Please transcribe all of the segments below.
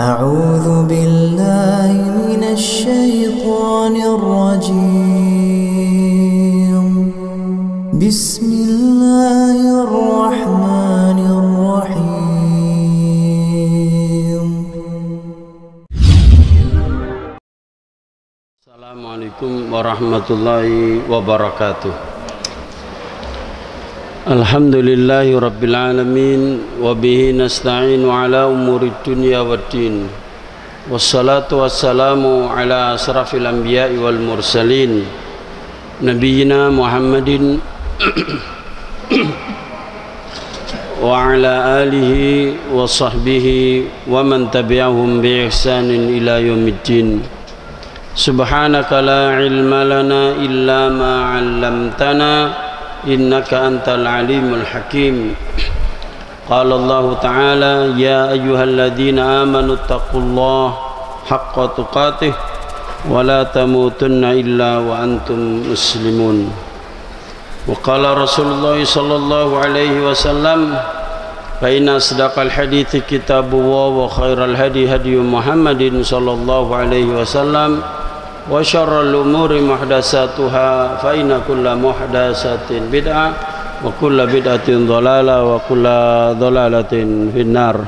أعوذ بالله من الشيطان الرجيم بسم الله الرحمن الرحيم. Assalamualaikum warahmatullahi wabarakatuh. Alhamdulillahi rabbil alamin wa bihi nasta'inu ala umuri dunya waddin. Wassalatu wassalamu ala asrafil anbiya'i wal mursalin nabiyyina Muhammadin wa ala alihi wa sahbihi wa man tabi'ahum bi ihsanin ila yaumiddin. Subhanaka la ilma lana illa ma 'allamtana innaka antal alimul hakim. Qala Allah ta'ala ya ayyuhalladzina amanu taqullaha haqqa tuqatih wa la tamutunna illa wa antum muslimun. Wa qala Rasulullah sallallahu alaihi wasallam fa inna asdaqal hadithi kitabullah wa khairal hadi hadi Muhammadin sallallahu alaihi wasallam wa syarrul umuri muhdatsatuha fa inna kulla muhdatsatin bid'ah wa kulla bid'atin dhalalah wa kulla dhalalatin finnar.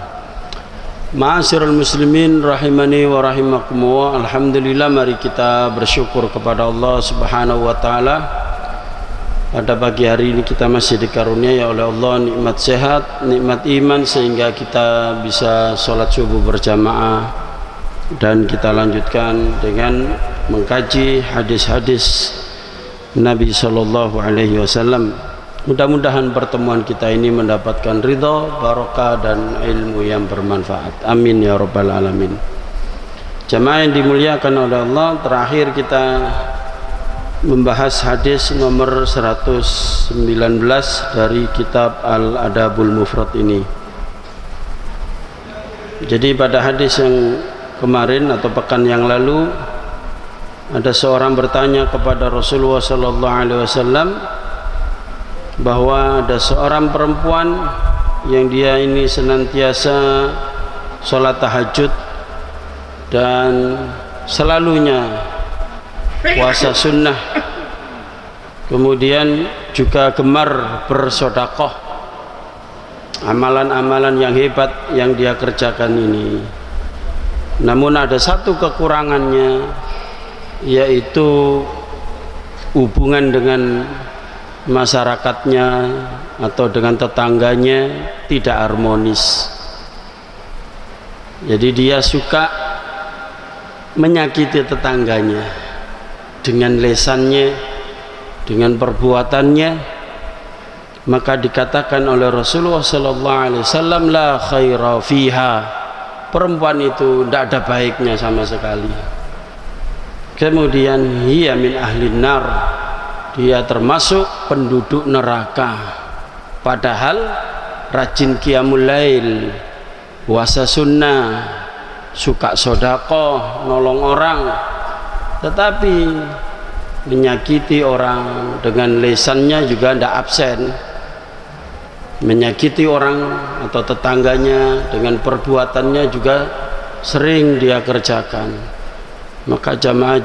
Ma'asyiral muslimin rahimani wa rahimakumullah. Alhamdulillah, mari kita bersyukur kepada Allah Subhanahu wa taala. Pada pagi hari ini kita masih dikaruniai oleh Allah nikmat sehat, nikmat iman sehingga kita bisa sholat subuh berjamaah, dan kita lanjutkan dengan mengkaji hadis-hadis Nabi Sallallahu Alaihi Wasallam. Mudah-mudahan pertemuan kita ini mendapatkan ridha, barokah dan ilmu yang bermanfaat. Amin ya rabbal alamin. Jamaah yang dimuliakan oleh Allah, terakhir kita membahas hadis nomor 119 dari kitab Al-Adabul Mufrad ini. Jadi pada hadis yang kemarin atau pekan yang lalu, ada seorang bertanya kepada Rasulullah sallallahu alaihi wasallam bahwa ada seorang perempuan yang dia ini senantiasa sholat tahajud dan selalunya puasa sunnah, kemudian juga gemar bersedekah, amalan-amalan yang hebat yang dia kerjakan ini. Namun ada satu kekurangannya, yaitu hubungan dengan masyarakatnya atau dengan tetangganya tidak harmonis. Jadi dia suka menyakiti tetangganya dengan lesannya, dengan perbuatannya. Maka dikatakan oleh Rasulullah sallallahu alaihi wasallam, la khaira fiha, perempuan itu tidak ada baiknya sama sekali. Kemudian hiya min ahlin nar, dia termasuk penduduk neraka. Padahal rajin qiyamul lail, puasa sunnah, suka sedekah, nolong orang, tetapi menyakiti orang dengan lisannya juga tidak absen. Menyakiti orang atau tetangganya dengan perbuatannya juga sering dia kerjakan. Maka jamaah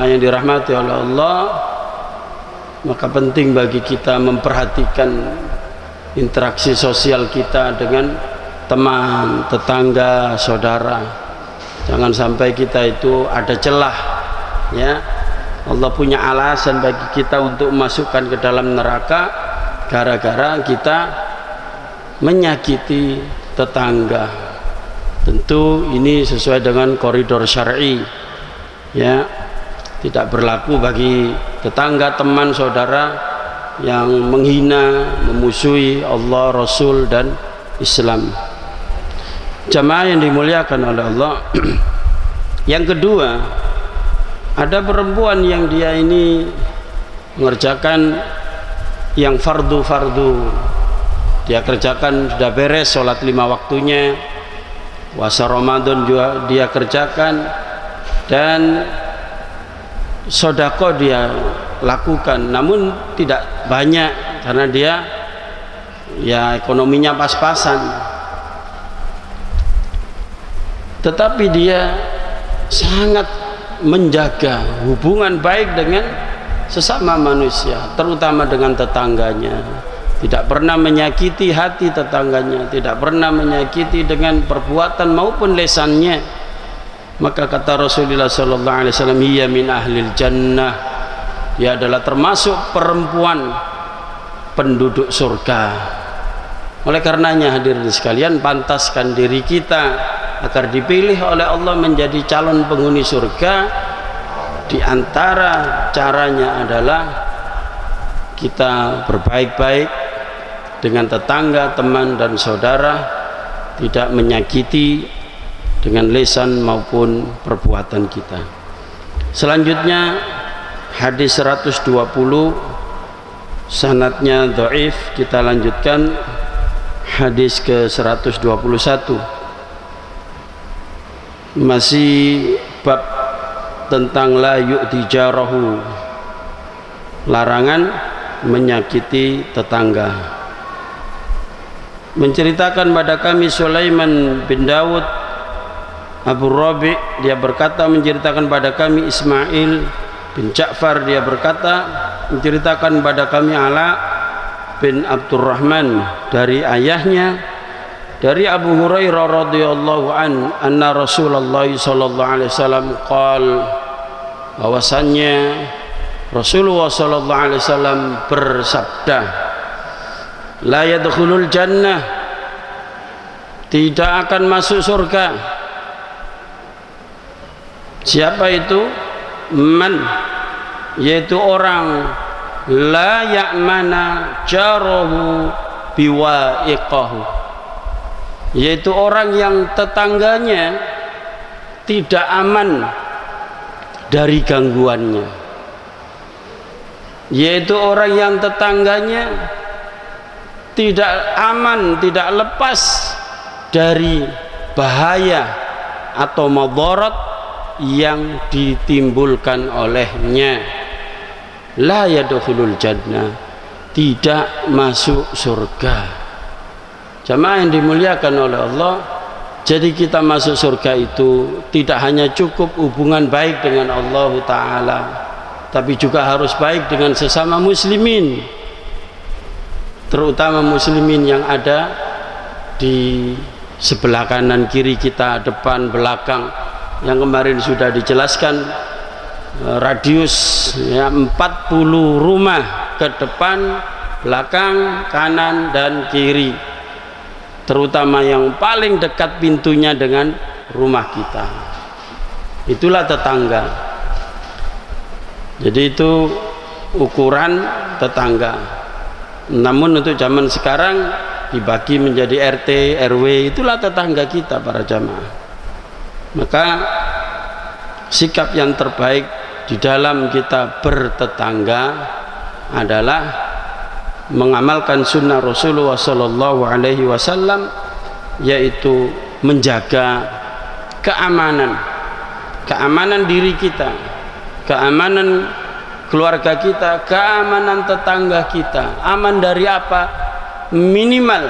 yang dirahmati oleh Allah, maka penting bagi kita memperhatikan interaksi sosial kita dengan teman, tetangga, saudara. Jangan sampai kita itu ada celah, ya. Allah punya alasan bagi kita untuk masukkan ke dalam neraka gara-gara kita menyakiti tetangga. Tentu ini sesuai dengan koridor syar'i, ya. Tidak berlaku bagi tetangga, teman, saudara yang menghina, memusuhi Allah, Rasul dan Islam. Jamaah yang dimuliakan oleh Allah. Yang kedua, ada perempuan yang dia ini mengerjakan yang fardu-fardu. Dia kerjakan, sudah beres sholat 5 waktunya, puasa Ramadan juga dia kerjakan, dan sedekah dia lakukan, namun tidak banyak karena dia ya ekonominya pas-pasan. tetapi dia sangat menjaga hubungan baik dengan sesama manusia, terutama dengan tetangganya. Tidak pernah menyakiti hati tetangganya, tidak pernah menyakiti dengan perbuatan maupun lesannya. Maka kata Rasulullah sallallahu alaihi wasallam, "Hiya min ahlil jannah." Dia adalah termasuk perempuan penduduk surga. Oleh karenanya hadirin sekalian, pantaskan diri kita agar dipilih oleh Allah menjadi calon penghuni surga. Di antara caranya adalah kita berbaik-baik dengan tetangga, teman dan saudara, tidak menyakiti dengan lisan maupun perbuatan kita. Selanjutnya hadis 120, sanadnya dhaif. Kita lanjutkan hadis ke 121, masih bab tentang la yu'ti jarahu, larangan menyakiti tetangga. Menceritakan pada kami Sulaiman bin Daud Abu Rabi', dia berkata menceritakan pada kami Ismail bin Ja'far, dia berkata menceritakan pada kami Ala bin Abdurrahman dari ayahnya dari Abu Hurairah radhiyallahu anna Rasulullah sallallahu alaihi wasallam qaal, bahwasannya Rasulullah sallallahu alaihi wasallam bersabda, la yadkhulul jannah, tidak akan masuk surga. Siapa itu? Man, yaitu orang la ya'mana jarahu biwa'iqahu, yaitu orang yang tetangganya tidak aman dari gangguannya, yaitu orang yang tetangganya tidak aman, tidak lepas dari bahaya atau madarat yang ditimbulkan olehnya. La yadkhulul jannah, tidak masuk surga. Jamaah yang dimuliakan oleh Allah, jadi kita masuk surga itu tidak hanya cukup hubungan baik dengan Allah Ta'ala, tapi juga harus baik dengan sesama muslimin, terutama muslimin yang ada di sebelah kanan kiri kita, depan belakang, yang kemarin sudah dijelaskan radius ya, 40 rumah ke depan, belakang, kanan dan kiri, terutama yang paling dekat pintunya dengan rumah kita, itulah tetangga. Jadi itu ukuran tetangga. Namun untuk zaman sekarang dibagi menjadi RT, RW, itulah tetangga kita para jamaah. Maka sikap yang terbaik di dalam kita bertetangga adalah mengamalkan sunnah Rasulullah Sallallahu Alaihi Wasallam, yaitu menjaga keamanan diri kita, keamanan keluarga kita, keamanan tetangga kita. Aman dari apa? Minimal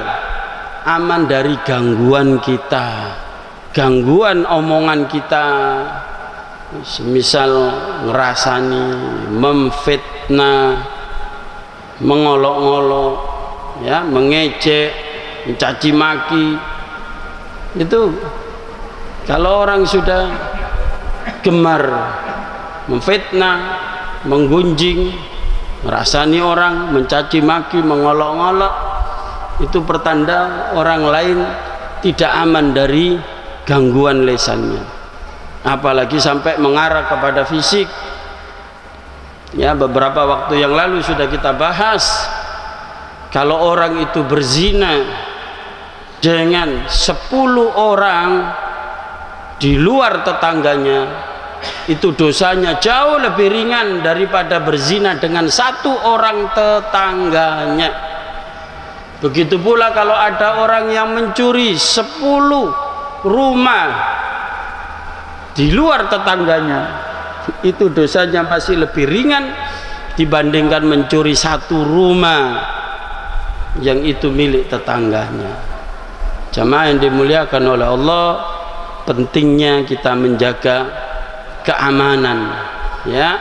aman dari gangguan kita, gangguan omongan kita, semisal ngerasani, memfitnah, mengolok-olok, ya, mengejek, mencaci maki. Itu kalau orang sudah gemar memfitnah, menggunjing, merasani orang, mencaci maki, mengolok-olok, itu pertanda orang lain tidak aman dari gangguan lesannya, apalagi sampai mengarah kepada fisik. Ya, beberapa waktu yang lalu sudah kita bahas, kalau orang itu berzina dengan 10 orang di luar tetangganya, itu dosanya jauh lebih ringan daripada berzina dengan 1 orang tetangganya. Begitu pula kalau ada orang yang mencuri 10 rumah di luar tetangganya, itu dosanya masih lebih ringan dibandingkan mencuri 1 rumah yang itu milik tetangganya. Jamaah yang dimuliakan oleh Allah, pentingnya kita menjaga keamanan, ya,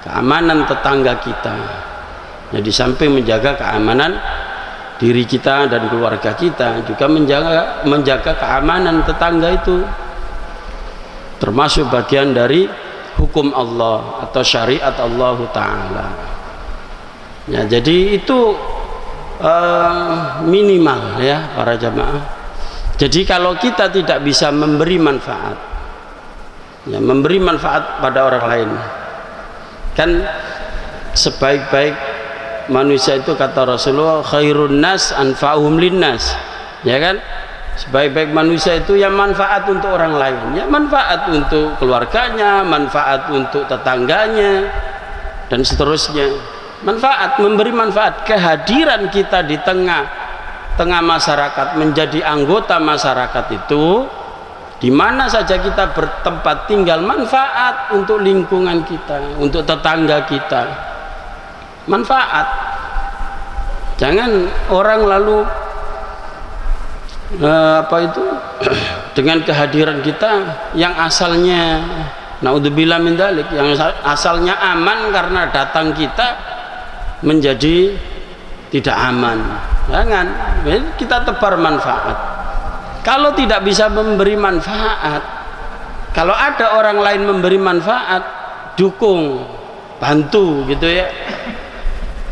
keamanan tetangga kita. Jadi samping menjaga keamanan diri kita dan keluarga kita, juga menjaga keamanan tetangga itu, termasuk bagian dari hukum Allah atau syariat Allah Ta'ala. Ya, jadi itu minimal ya para jamaah. Jadi kalau kita tidak bisa memberi manfaat, ya, memberi manfaat pada orang lain, kan sebaik-baik manusia itu kata Rasulullah, khairun nas anfa'uhum linnas, ya kan? Sebaik-baik manusia itu yang manfaat untuk orang lain, ya, manfaat untuk keluarganya, manfaat untuk tetangganya, dan seterusnya. Manfaat, memberi manfaat. Kehadiran kita di tengah masyarakat, menjadi anggota masyarakat itu, di mana saja kita bertempat tinggal, manfaat untuk lingkungan kita, untuk tetangga kita, manfaat. Jangan orang lalu dengan kehadiran kita yang asalnya naudzubillah min dzalik, yang asalnya aman karena datang kita, menjadi tidak aman. Jangan, kita tebar manfaat. Kalau tidak bisa memberi manfaat, kalau ada orang lain memberi manfaat, dukung, bantu gitu ya,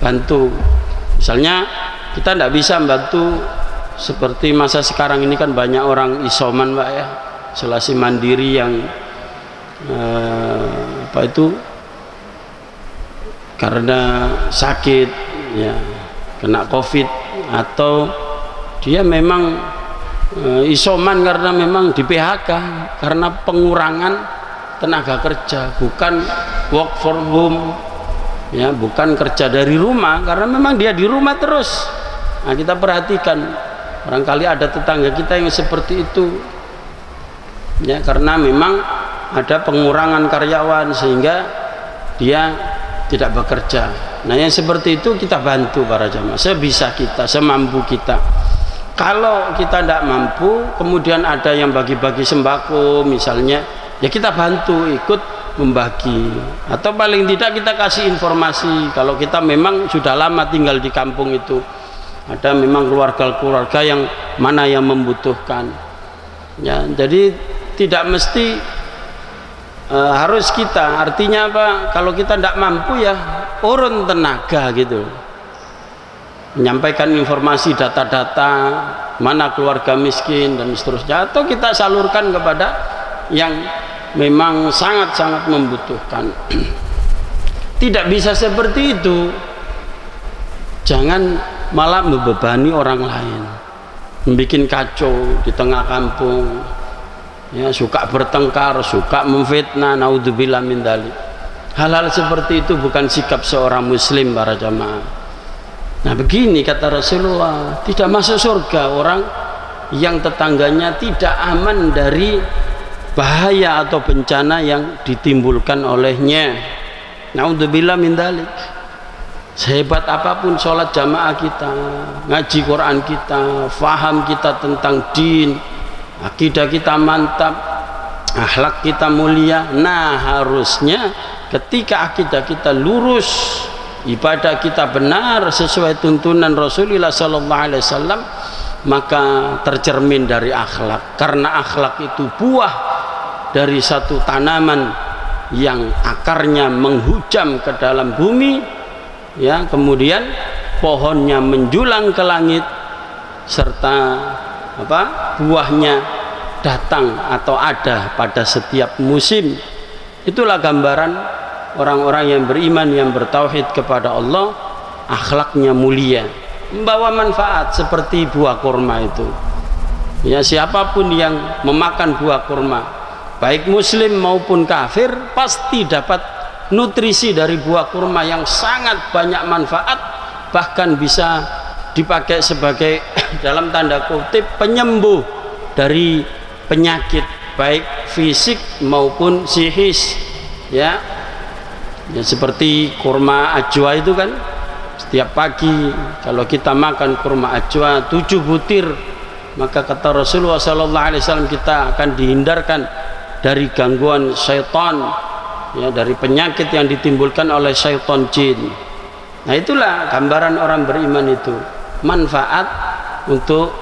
bantu. Misalnya kita tidak bisa bantu seperti masa sekarang ini, kan banyak orang isoman Pak ya, isolasi mandiri yang karena sakit ya, kena COVID, atau dia memang isoman karena memang di PHK karena pengurangan tenaga kerja, bukan work from home ya, bukan kerja dari rumah, karena memang dia di rumah terus. Nah, kita perhatikan, barangkali ada tetangga kita yang seperti itu ya, karena memang ada pengurangan karyawan sehingga dia tidak bekerja. Nah, yang seperti itu kita bantu para jamaah sebisa kita, semampu kita. Kalau kita tidak mampu, kemudian ada yang bagi-bagi sembako misalnya, ya kita bantu ikut membagi, atau paling tidak kita kasih informasi kalau kita memang sudah lama tinggal di kampung itu, ada memang keluarga-keluarga yang mana yang membutuhkan ya. Jadi tidak mesti harus kita, artinya apa, kalau kita tidak mampu ya urun tenaga gitu, menyampaikan informasi, data-data mana keluarga miskin dan seterusnya, atau kita salurkan kepada yang memang sangat-sangat membutuhkan. Tidak bisa seperti itu, jangan malah membebani orang lain, membuat kacau di tengah kampung ya, suka bertengkar, suka memfitnah, naudzubillah min dzalik. Hal-hal seperti itu bukan sikap seorang muslim para jamaah. Nah, begini kata Rasulullah, tidak masuk surga orang yang tetangganya tidak aman dari bahaya atau bencana yang ditimbulkan olehnya. Naudzubillah min dzalik. Sehebat apapun sholat jamaah kita, ngaji Quran kita, faham kita tentang din, akidah kita mantap, akhlak kita mulia, nah harusnya ketika akidah kita lurus, ibadah kita benar sesuai tuntunan Rasulullah SAW, maka tercermin dari akhlak, karena akhlak itu buah dari satu tanaman yang akarnya menghujam ke dalam bumi ya, kemudian pohonnya menjulang ke langit, serta buahnya datang atau ada pada setiap musim. Itulah gambaran orang-orang yang beriman, yang bertauhid kepada Allah, akhlaknya mulia, membawa manfaat seperti buah kurma itu ya. Siapapun yang memakan buah kurma, baik muslim maupun kafir, pasti dapat nutrisi dari buah kurma yang sangat banyak manfaat, bahkan bisa dipakai sebagai dalam tanda kutip penyembuh dari penyakit baik fisik maupun psikis ya. Ya, seperti kurma ajwa itu kan, setiap pagi kalau kita makan kurma ajwa 7 butir maka kata Rasulullah SAW kita akan dihindarkan dari gangguan syaitan, ya, dari penyakit yang ditimbulkan oleh syaitan jin. Nah itulah gambaran orang beriman itu, manfaat untuk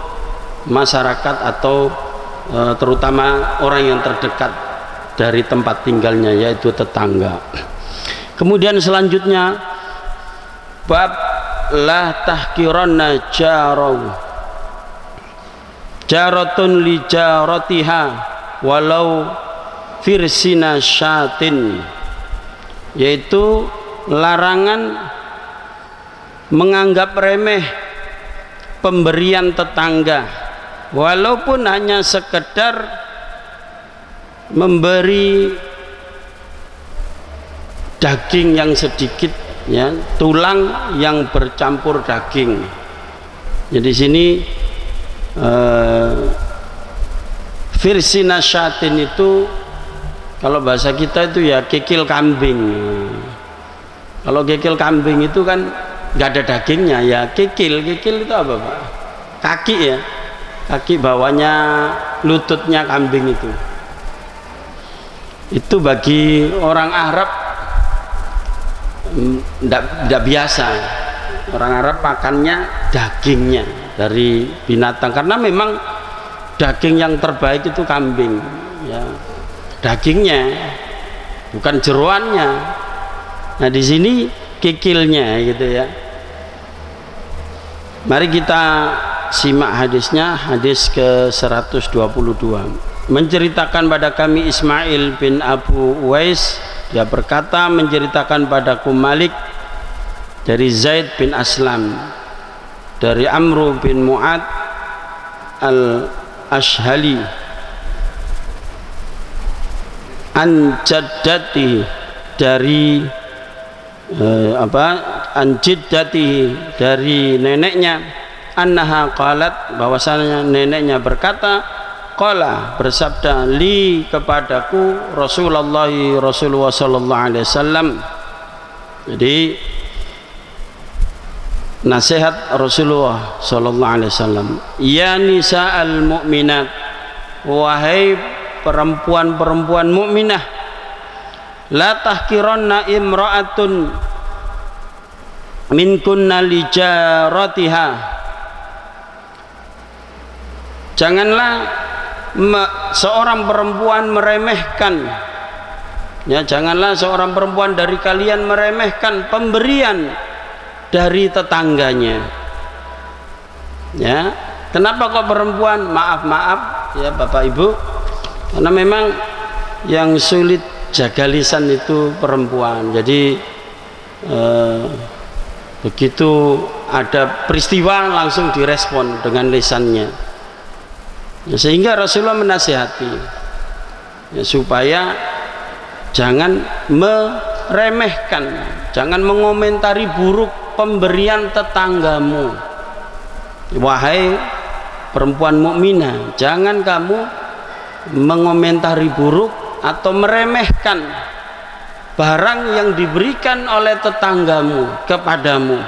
masyarakat atau terutama orang yang terdekat dari tempat tinggalnya, yaitu tetangga. Kemudian selanjutnya bab la tahkiranna jaratun li jaratiha walau firsina syatin, yaitu larangan menganggap remeh pemberian tetangga walaupun hanya sekedar memberi daging yang sedikit, ya, tulang yang bercampur daging. Jadi sini firsina syatin itu kalau bahasa kita itu ya kikil kambing. Kalau kikil kambing itu kan nggak ada dagingnya, ya kikil itu apa Pak? Kaki, ya, kaki bawahnya lututnya kambing itu bagi orang Arab tidak biasa. Orang Arab makannya dagingnya dari binatang, karena memang daging yang terbaik itu kambing, ya, dagingnya bukan jeroannya. Nah di sini kikilnya gitu ya. Mari kita simak hadisnya, hadis ke 122. Menceritakan pada kami Ismail bin Abu Uwais, dia berkata, menceritakan padaku Malik dari Zaid bin Aslam, dari Amru bin Mu'ad al-Ashhali, an jaddati, dari an jiddati, dari neneknya, annaha qalat, bahwasanya neneknya berkata, qala, bersabda, li, kepadaku, Rasulullah sallallahu alaihi wasallam. Jadi nasihat Rasulullah sallallahu alaihi wasallam, ya nisa'al mu'minat, wahai perempuan-perempuan mukminah, la tahkiranna imra'atun minkunna li jaratiha, janganlah seorang perempuan meremehkan, ya, janganlah seorang perempuan dari kalian meremehkan pemberian dari tetangganya. Ya, kenapa kok perempuan? Maaf ya Bapak Ibu, karena memang yang sulit jaga lisan itu perempuan. Jadi begitu ada peristiwa langsung direspon dengan lisannya, ya, sehingga Rasulullah menasihati, ya, supaya jangan meremehkan, jangan mengomentari buruk pemberian tetanggamu. Wahai perempuan mukminah, jangan kamu mengomentari buruk atau meremehkan barang yang diberikan oleh tetanggamu kepadamu,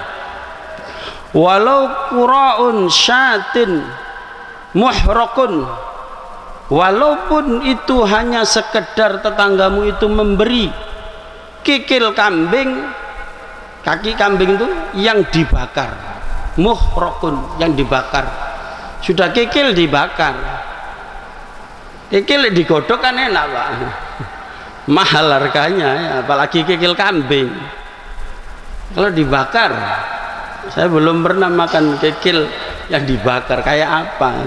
walau qura'un syatin muhraqun, walaupun itu hanya sekedar tetanggamu itu memberi kikil kambing, kaki kambing itu yang dibakar, muhraqun, yang dibakar, sudah kikil dibakar. Kikil digodok kan enak Pak, mahal harganya, ya, apalagi kikil kambing. Kalau dibakar, saya belum pernah makan kikil yang dibakar, kayak apa.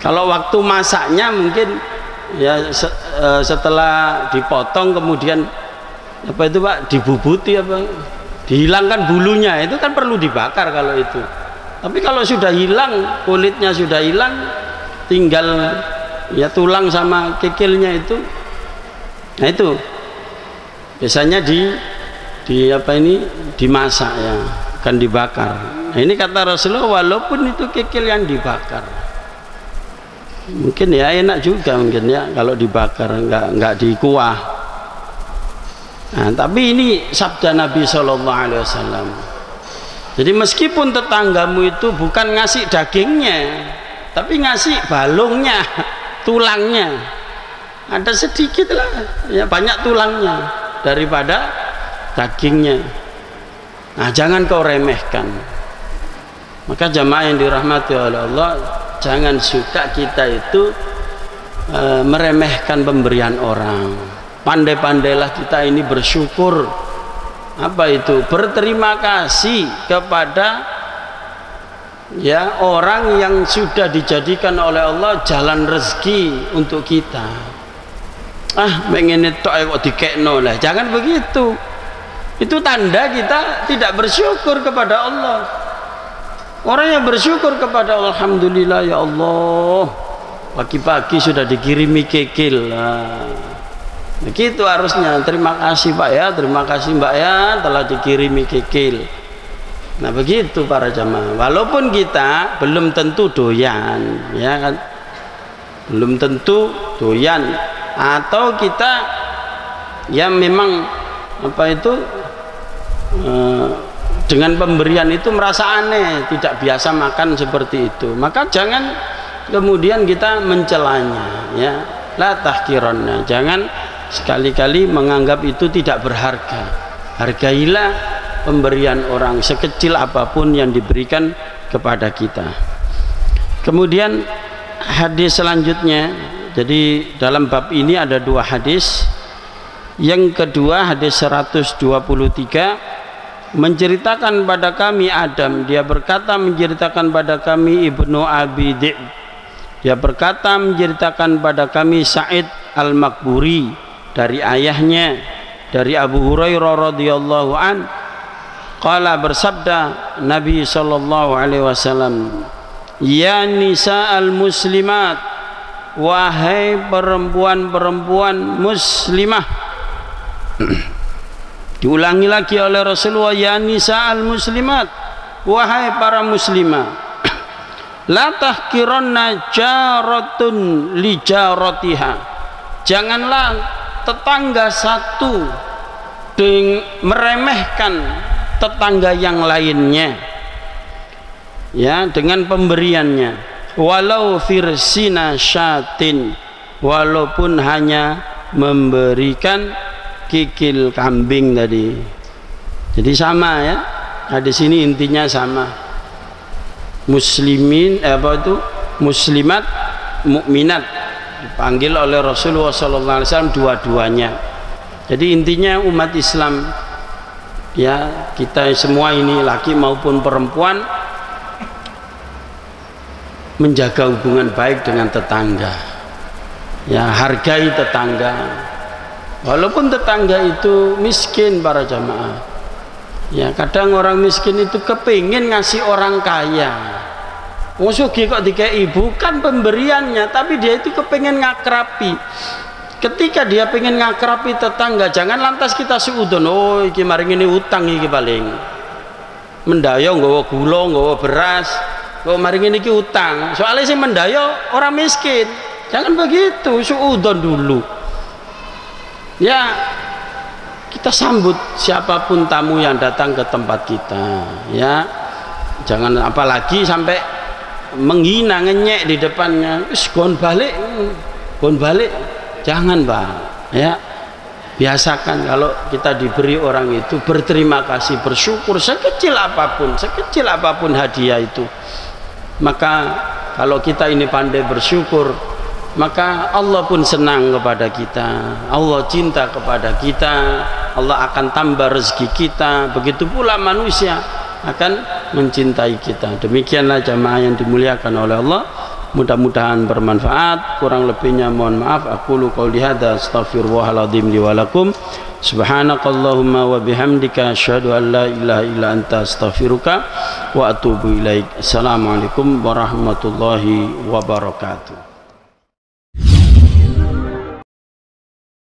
Kalau waktu masaknya mungkin ya setelah dipotong kemudian apa itu Pak, dibubuti apa, dihilangkan bulunya, itu kan perlu dibakar kalau itu. Tapi kalau sudah hilang, kulitnya sudah hilang, tinggal ya tulang sama kikilnya itu, nah itu biasanya di apa ini, dimasak, ya, akan dibakar. Nah ini kata Rasulullah, walaupun itu kikil yang dibakar, mungkin ya enak juga mungkin ya kalau dibakar, nggak dikuah. Nah, tapi ini sabda Nabi Shallallahu Alaihi Wasallam. Jadi meskipun tetanggamu itu bukan ngasih dagingnya, tapi ngasih balungnya, tulangnya. Ada sedikit lah, ya banyak tulangnya daripada dagingnya. Nah, jangan kau remehkan. Maka jamaah yang dirahmati oleh Allah, jangan suka kita itu meremehkan pemberian orang. Pandai-pandailah kita ini bersyukur. Apa itu? Berterima kasih kepada ya orang yang sudah dijadikan oleh Allah jalan rezeki untuk kita. Pengen itu kok dikekno lah. Jangan begitu. Itu tanda kita tidak bersyukur kepada Allah. Orang yang bersyukur kepada Allah, alhamdulillah ya Allah, pagi-pagi sudah dikirimi kikil. Begitu harusnya. Terima kasih Pak ya, terima kasih Mbak ya, telah dikirimi kikil. Nah begitu para jamaah. Walaupun kita belum tentu doyan, ya kan, belum tentu doyan, atau kita ya memang apa itu dengan pemberian itu merasa aneh, tidak biasa makan seperti itu, maka jangan kemudian kita mencelanya, ya, la tahkiranna, jangan sekali-kali menganggap itu tidak berharga. Hargailah pemberian orang sekecil apapun yang diberikan kepada kita. Kemudian hadis selanjutnya, jadi dalam bab ini ada dua hadis. Yang kedua hadis 123, menceritakan pada kami Adam, dia berkata menceritakan pada kami Ibnu Abi Dhi'b, dia berkata menceritakan pada kami Sa'id Al-Makburi dari ayahnya, dari Abu Hurairah radhiyallahu an, qala, bersabda Nabi sallallahu alaihi wasallam, ya nisa al-muslimat, wahai perempuan-perempuan muslimah. Diulangi lagi oleh Rasulullah, ya nisa al-muslimat, wahai para muslimah, la tahkiranna jaratun li jaratiha, janganlah tetangga satu meremehkan tetangga yang lainnya, ya, dengan pemberiannya, walau firsina syatin, walaupun hanya memberikan kikil kambing tadi. Jadi sama ya, di sini intinya sama. Muslimin muslimat, mukminat dipanggil oleh Rasulullah SAW dua-duanya. Jadi intinya umat Islam, ya, kita semua ini laki maupun perempuan, menjaga hubungan baik dengan tetangga, ya, hargai tetangga walaupun tetangga itu miskin para jamaah. Ya, kadang orang miskin itu kepingin ngasih orang kaya. Musugi kok dikei, bukan pemberiannya, tapi dia itu kepingin ngakrapi. Ketika dia pengen ngakrapi tetangga, jangan lantas kita suudon, oh iki maring ini utang iki paling mendayo nggawa gula, nggawa beras, kok maring ini iki utang, soalnya sih mendayo orang miskin. Jangan begitu, suudon dulu. Ya, kita sambut siapapun tamu yang datang ke tempat kita, ya, jangan apalagi sampai menghina, ngenyek di depannya, gon balik, jangan Pak, ya. Biasakan kalau kita diberi orang itu berterima kasih, bersyukur sekecil apapun hadiah itu. Maka kalau kita ini pandai bersyukur, maka Allah pun senang kepada kita, Allah cinta kepada kita, Allah akan tambah rezeki kita. Begitu pula manusia akan mencintai kita. Demikianlah jamaah yang dimuliakan oleh Allah, mudah-mudahan bermanfaat. Kurang lebihnya mohon maaf. Aqulu qouli hadza astaghfirullahal azim li wa lakum. Subhanakallahumma wa bihamdika asyhadu an la ilaha illa anta astaghfiruka wa atubu ilaik. Assalamualaikum warahmatullahi wabarakatuh.